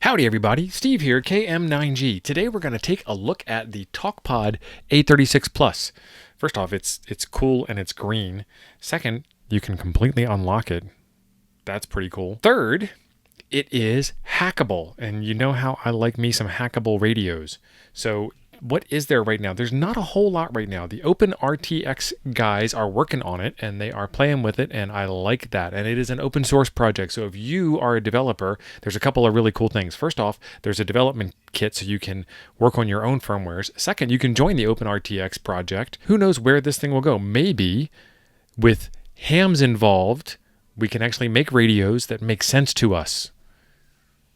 Howdy everybody, Steve here, KM9G. Today we're going to take a look at the Talkpod A36 Plus. First off, it's cool and it's green. Second, you can completely unlock it. That's pretty cool. Third, it is hackable, and you know how I like me some hackable radios. So what is there right now? There's not a whole lot right now. The OPENRTX guys are working on it and they are playing with it, and I like that. And it is an open source project. So if you are a developer, there's a couple of really cool things. First off, there's a development kit so you can work on your own firmwares. Second, you can join the OPENRTX project. Who knows where this thing will go? Maybe with hams involved, we can actually make radios that make sense to us.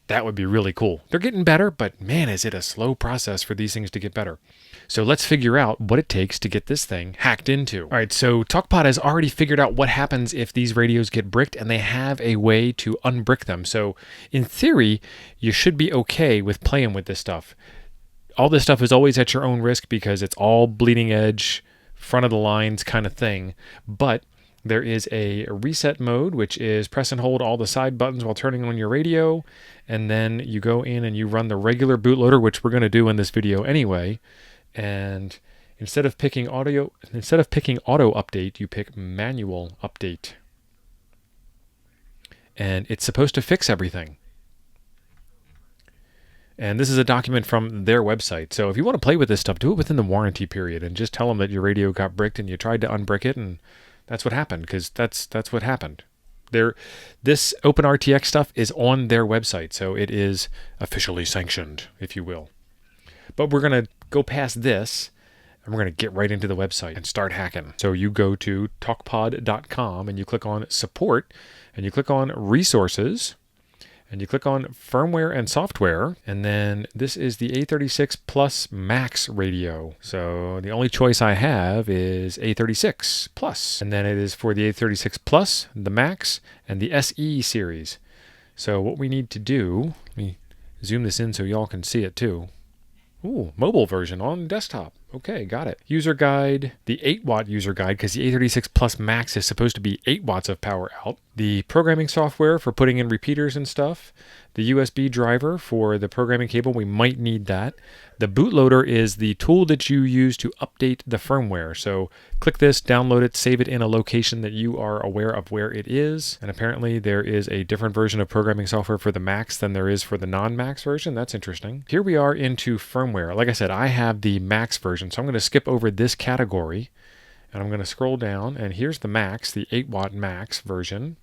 That would be really cool. They're getting better, but man, is it a slow process for these things to get better. So let's figure out what it takes to get this thing hacked into. All right, so Talkpod has already figured out what happens if these radios get bricked, and they have a way to unbrick them. So in theory, you should be okay with playing with this stuff. All this stuff is always at your own risk because it's all bleeding edge, front of the lines kind of thing. But there is a reset mode, which is press and hold all the side buttons while turning on your radio. And then you go in and you run the regular bootloader, which we're going to do in this video anyway. And instead of picking auto update, you pick manual update. And it's supposed to fix everything. And this is a document from their website. So if you want to play with this stuff, do it within the warranty period and just tell them that your radio got bricked and you tried to unbrick it, and that's what happened, because that's what happened. This OpenRTX stuff is on their website, so it is officially sanctioned, if you will. But we're going to go past this, and we're going to get right into the website and start hacking. So you go to talkpod.com, and you click on Support, and you click on Resources, and you click on Firmware and Software, and then this is the A36 Plus MAX radio. So the only choice I have is A36 Plus, and then it is for the A36 Plus, the MAX, and the SE series. So what we need to do, let me zoom this in so y'all can see it too. Ooh, mobile version on desktop. Okay, got it. User guide, the 8-watt user guide, because the A36 Plus MAX is supposed to be 8 watts of power out. The programming software for putting in repeaters and stuff. The USB driver for the programming cable, we might need that. The bootloader is the tool that you use to update the firmware. So click this, download it, save it in a location that you are aware of where it is. And apparently there is a different version of programming software for the Max than there is for the non-Max version. That's interesting. Here we are into firmware. Like I said, I have the Max version, so I'm going to skip over this category and I'm going to scroll down, and here's the Max, the 8-watt Max version.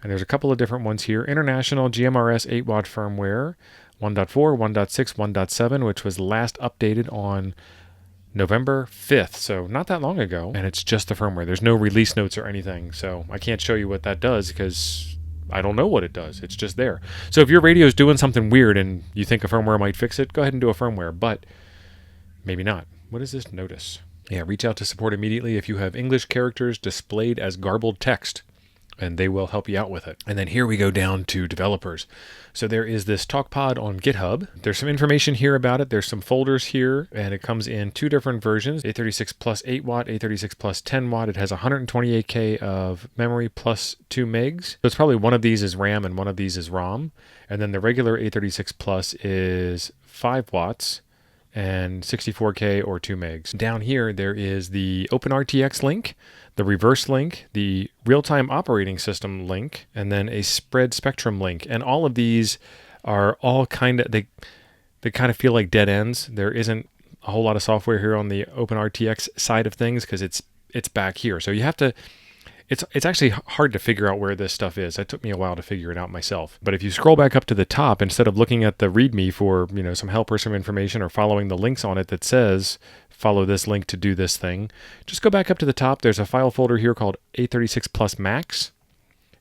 And there's a couple of different ones here. International GMRS 8-watt firmware, 1.4, 1.6, 1.7, which was last updated on November 5th, so not that long ago. And it's just the firmware. There's no release notes or anything, so I can't show you what that does because I don't know what it does. It's just there. So if your radio is doing something weird and you think a firmware might fix it, go ahead and do a firmware, but maybe not. What is this notice? Yeah, reach out to support immediately if you have English characters displayed as garbled text, and they will help you out with it. And then here we go down to developers. So there is this Talkpod on GitHub. There's some information here about it. There's some folders here, and it comes in two different versions, A36 Plus 8 watt, A36 Plus 10 watt. It has 128K of memory plus 2 megs. So it's probably one of these is RAM and one of these is ROM. And then the regular A36 Plus is 5 watts and 64K or 2 megs. Down here, there is the OpenRTX link, the reverse link, the real-time operating system link, and then a spread spectrum link. And all of these are all kind of, they kind of feel like dead ends. There isn't a whole lot of software here on the OpenRTX side of things because it's back here. So you have to, it's actually hard to figure out where this stuff is. It took me a while to figure it out myself. But if you scroll back up to the top, instead of looking at the README for, some help or some information, or following the links on it that says, follow this link to do this thing, just go back up to the top. There's a file folder here called A36 Plus MAX.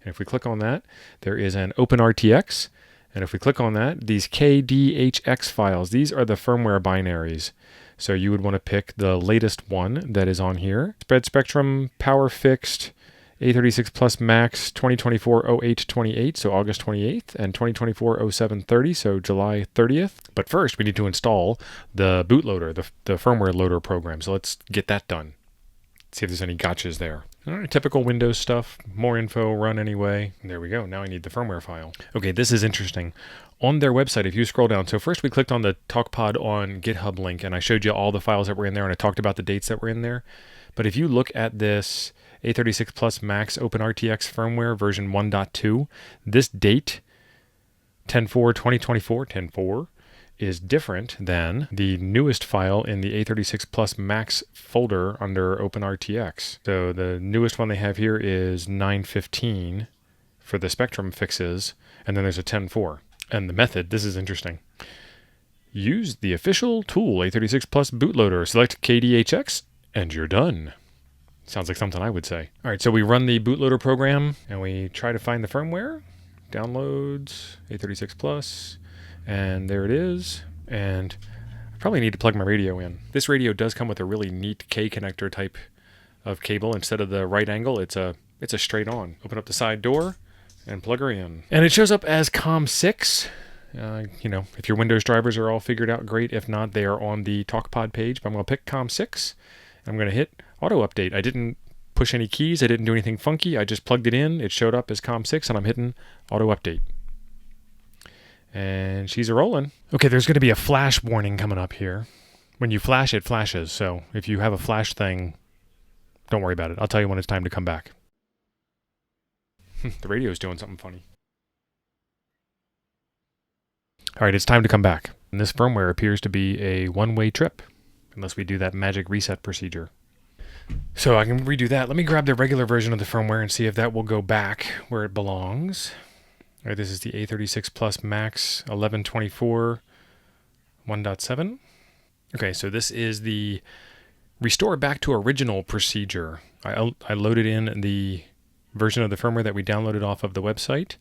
And if we click on that, there is an OpenRTX. And if we click on that, these KDHX files, these are the firmware binaries. So you would want to pick the latest one that is on here. Spread spectrum, power fixed, A36 Plus MAX 2024-08-28, so August 28th, and 2024-07-30, so July 30th. But first, we need to install the bootloader, the firmware loader program. So let's get that done. See if there's any gotchas there. All right, typical Windows stuff. More info, run anyway. There we go. Now I need the firmware file. Okay, this is interesting. On their website, if you scroll down, so first we clicked on the Talkpod on GitHub link, and I showed you all the files that were in there, and I talked about the dates that were in there. But if you look at this A36Plus MAX OpenRTX firmware version 1.2, this date, 10/4/2024, 10/4, is different than the newest file in the A36Plus MAX folder under OpenRTX. So the newest one they have here is 9/15 for the Spectrum fixes, and then there's a 10/4. And the method, this is interesting. Use the official tool A36Plus bootloader, select KDHX, and you're done. Sounds like something I would say. All right, so we run the bootloader program, and we try to find the firmware. Downloads, A36Plus, and there it is. And I probably need to plug my radio in. This radio does come with a really neat K connector type of cable. Instead of the right angle, it's a straight on. Open up the side door and plug her in. And it shows up as COM6. If your Windows drivers are all figured out, great. If not, they are on the Talkpod page. But I'm going to pick COM6. I'm going to hit auto update. I didn't push any keys. I didn't do anything funky. I just plugged it in. It showed up as COM6, and I'm hitting auto update. And she's a-rolling. Okay, there's going to be a flash warning coming up here. When you flash, it flashes. So if you have a flash thing, don't worry about it. I'll tell you when it's time to come back. The radio's doing something funny. All right, it's time to come back. And this firmware appears to be a one-way trip, unless we do that magic reset procedure. So I can redo that. Let me grab the regular version of the firmware and see if that will go back where it belongs. All right, this is the A36Plus MAX 1124 1.7. Okay, so this is the restore back to original procedure. I loaded in the version of the firmware that we downloaded off of the website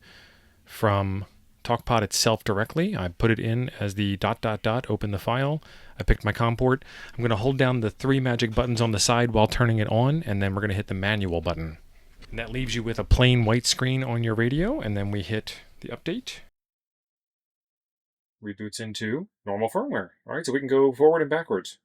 from Talkpod itself directly. I put it in as the ... open the file. I picked my COM port. I'm going to hold down the 3 magic buttons on the side while turning it on, and then we're going to hit the manual button. And that leaves you with a plain white screen on your radio, and then we hit the update. Reboots into normal firmware. All right, so we can go forward and backwards.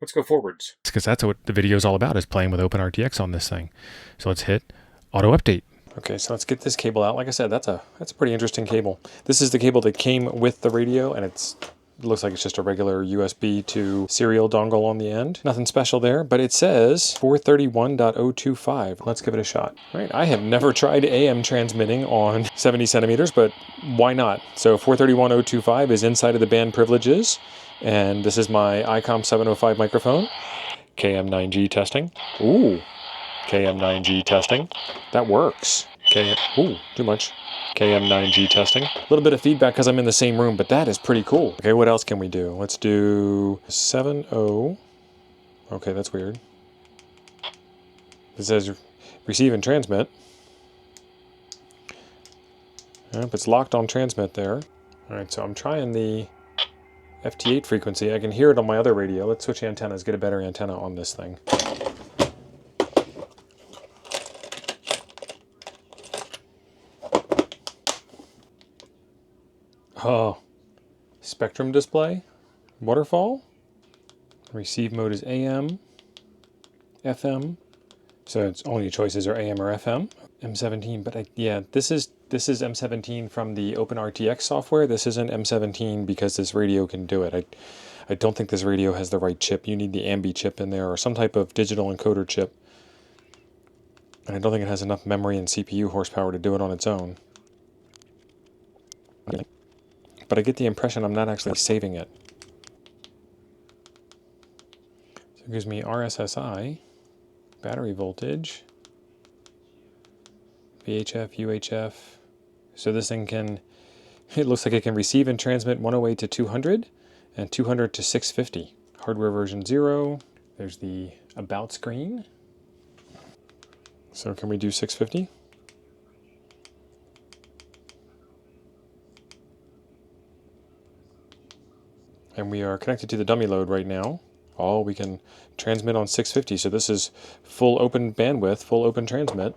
Let's go forwards. Because that's what the video is all about, is playing with OpenRTX on this thing. So let's hit auto update. Okay, so let's get this cable out. Like I said, that's a pretty interesting cable. This is the cable that came with the radio, and it looks like it's just a regular USB to serial dongle on the end. Nothing special there, but it says 431.025. Let's give it a shot. All right, I have never tried AM transmitting on 70 centimeters, but why not? So 431.025 is inside of the band privileges, and this is my ICOM 705 microphone. KM9G testing. Ooh. KM9G testing. That works. Ooh, too much. KM9G testing. A little bit of feedback because I'm in the same room, but that is pretty cool. Okay, what else can we do? Let's do 7.0. Okay, that's weird. It says receive and transmit. Yep, it's locked on transmit there. All right, so I'm trying the FT8 frequency. I can hear it on my other radio. Let's switch antennas, get a better antenna on this thing. Oh, spectrum display, waterfall, receive mode is AM, FM, so it's only your choices are AM or FM. M17, but yeah, this is M17 from the OpenRTX software. This isn't M17 because this radio can do it. I don't think this radio has the right chip. You need the Ambi chip in there or some type of digital encoder chip. And I don't think it has enough memory and CPU horsepower to do it on its own. But I get the impression I'm not actually saving it. So it gives me RSSI, battery voltage, VHF, UHF. So this thing it looks like it can receive and transmit 108 to 200 and 200 to 650. Hardware version 0. There's the about screen. So can we do 650? And we are connected to the dummy load right now. Oh, we can transmit on 650. So this is full open bandwidth, full open transmit.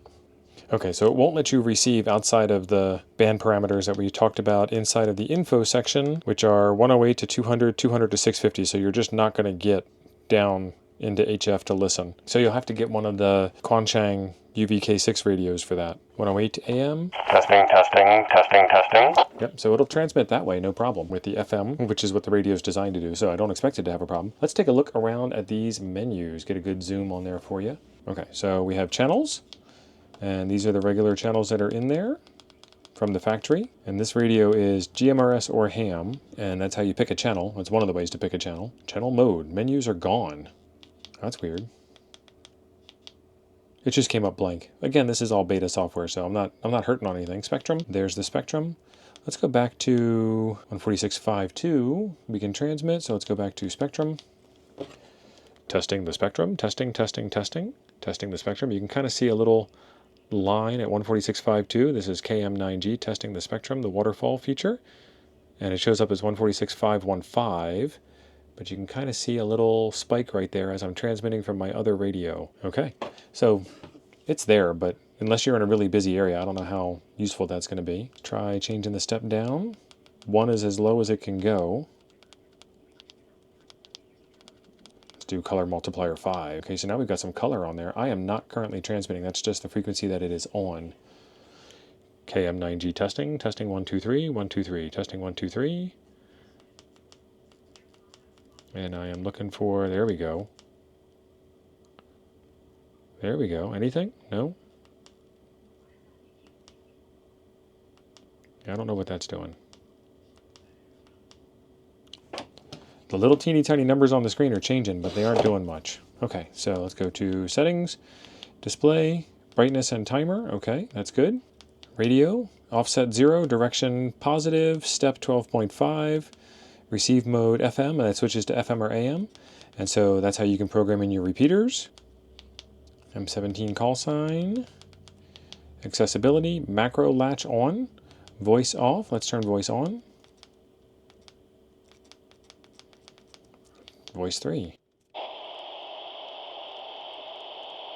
Okay, so it won't let you receive outside of the band parameters that we talked about inside of the info section, which are 108 to 200, 200 to 650. So you're just not going to get down into HF to listen. So you'll have to get one of the Quanchang UVK6 radios for that. 108 AM. Testing, testing, testing, testing. Yep, so it'll transmit that way, no problem, with the FM, which is what the radio is designed to do, so I don't expect it to have a problem. Let's take a look around at these menus, get a good zoom on there for you. Okay, so we have channels, and these are the regular channels that are in there from the factory. And this radio is GMRS or ham, and that's how you pick a channel. That's one of the ways to pick a channel. Channel mode, menus are gone. That's weird. It just came up blank. Again, this is all beta software, so I'm not hurting on anything. Spectrum, there's the spectrum. Let's go back to 146.5.2. We can transmit, so let's go back to spectrum. Testing the spectrum, testing, testing, testing. Testing the spectrum. You can kind of see a little line at 146.5.2. This is KM9G testing the spectrum, the waterfall feature. And it shows up as 146.515. But you can kind of see a little spike right there as I'm transmitting from my other radio. Okay, so it's there, but unless you're in a really busy area, I don't know how useful that's going to be. Try changing the step down. 1 is as low as it can go. Let's do color multiplier 5. Okay, so now we've got some color on there. I am not currently transmitting. That's just the frequency that it is on. KM9G testing, testing 1, 2, 3, 1, 2, 3, testing 1, 2, 3. And I am looking for, there we go. There we go. Anything? No? I don't know what that's doing. The little teeny tiny numbers on the screen are changing, but they aren't doing much. Okay, so let's go to settings, display, brightness and timer. Okay, that's good. Radio, offset 0, direction positive, step 12.5. Receive mode FM, and it switches to FM or AM. And so that's how you can program in your repeaters. M17 call sign. Accessibility, macro latch on. Voice off. Let's turn voice on. Voice 3.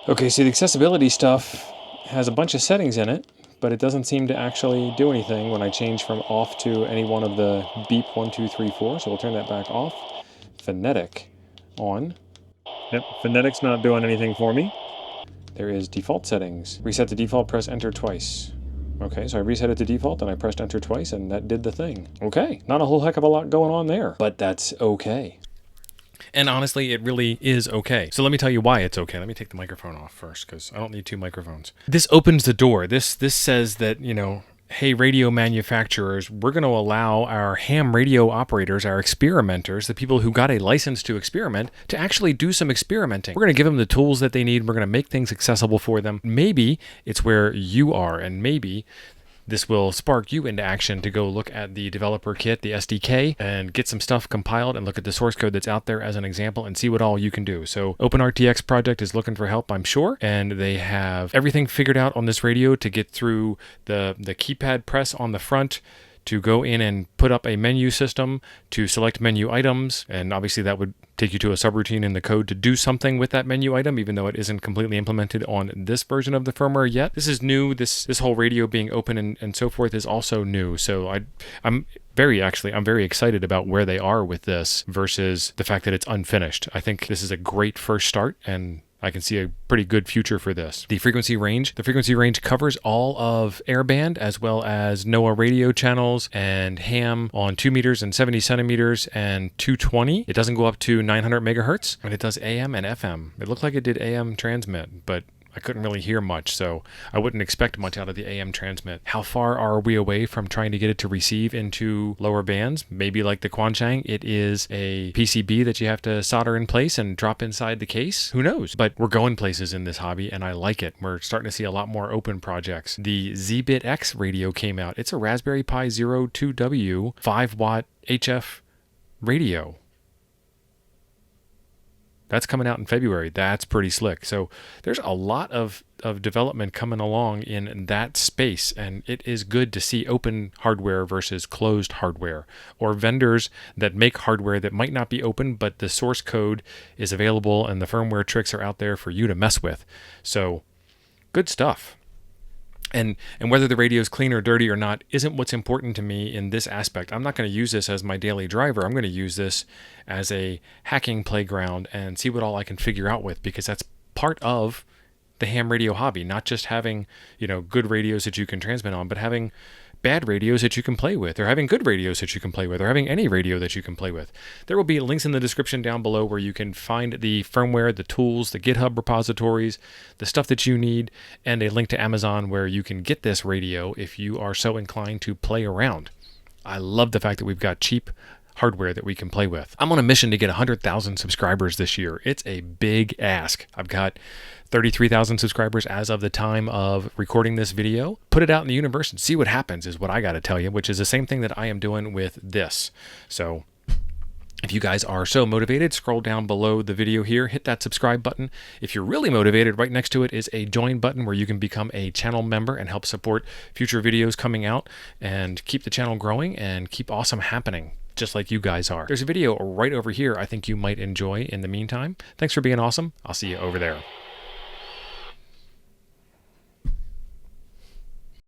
Okay, so the accessibility stuff has a bunch of settings in it, but it doesn't seem to actually do anything when I change from off to any one of the beep 1, 2, 3, 4. So we'll turn that back off. Phonetic on. Yep, phonetic's not doing anything for me. There is default settings. Reset the default, press enter twice. Okay, so I reset it to default and I pressed enter twice and that did the thing. Okay, not a whole heck of a lot going on there, but that's okay. And honestly, it really is okay. So let me tell you why it's okay. Let me take the microphone off first, because I don't need 2 microphones. This opens the door. This says that, you know, hey, radio manufacturers, we're going to allow our ham radio operators, our experimenters, the people who got a license to experiment, to actually do some experimenting. We're going to give them the tools that they need. We're going to make things accessible for them. Maybe it's where you are, and maybe this will spark you into action to go look at the developer kit, the SDK, and get some stuff compiled and look at the source code that's out there as an example and see what all you can do. So OpenRTX project is looking for help, I'm sure, and they have everything figured out on this radio to get through the keypad press on the front, to go in and put up a menu system, to select menu items, and obviously that would take you to a subroutine in the code to do something with that menu item, even though it isn't completely implemented on this version of the firmware yet. This is new. This whole radio being open and so forth is also new. So I'm very excited about where they are with this versus the fact that it's unfinished. I think this is a great first start, and I can see a pretty good future for this. The frequency range covers all of airband as well as NOAA radio channels and ham on 2 meters and 70 centimeters and 220. It doesn't go up to 900 megahertz, and it does AM and FM. It looked like it did AM transmit, but I couldn't really hear much, so I wouldn't expect much out of the AM transmit. How far are we away from trying to get it to receive into lower bands? Maybe like the Quanchang, it is a PCB that you have to solder in place and drop inside the case. Who knows? But we're going places in this hobby, and I like it. We're starting to see a lot more open projects. The ZBit-X radio came out. It's a Raspberry Pi Zero 2W 5-watt HF radio. That's coming out in February. That's pretty slick. So there's a lot of development coming along in that space, and it is good to see open hardware versus closed hardware, or vendors that make hardware that might not be open, but the source code is available and the firmware tricks are out there for you to mess with. So good stuff. And whether the radio is clean or dirty or not isn't what's important to me in this aspect. I'm not going to use this as my daily driver. I'm going to use this as a hacking playground and see what all I can figure out with, because that's part of the ham radio hobby. Not just having, good radios that you can transmit on, but having bad radios that you can play with, or having good radios that you can play with, or having any radio that you can play with. There will be links in the description down below where you can find the firmware, the tools, the GitHub repositories, the stuff that you need, and a link to Amazon where you can get this radio if you are so inclined to play around. I love the fact that we've got cheap hardware that we can play with. I'm on a mission to get 100,000 subscribers this year. It's a big ask. I've got 33,000 subscribers as of the time of recording this video. Put it out in the universe and see what happens is what I got to tell you, which is the same thing that I am doing with this. So if you guys are so motivated, scroll down below the video here, hit that subscribe button. If you're really motivated, right next to it is a join button where you can become a channel member and help support future videos coming out and keep the channel growing and keep awesome happening, just like you guys are. There's a video right over here I think you might enjoy in the meantime. Thanks for being awesome. I'll see you over there.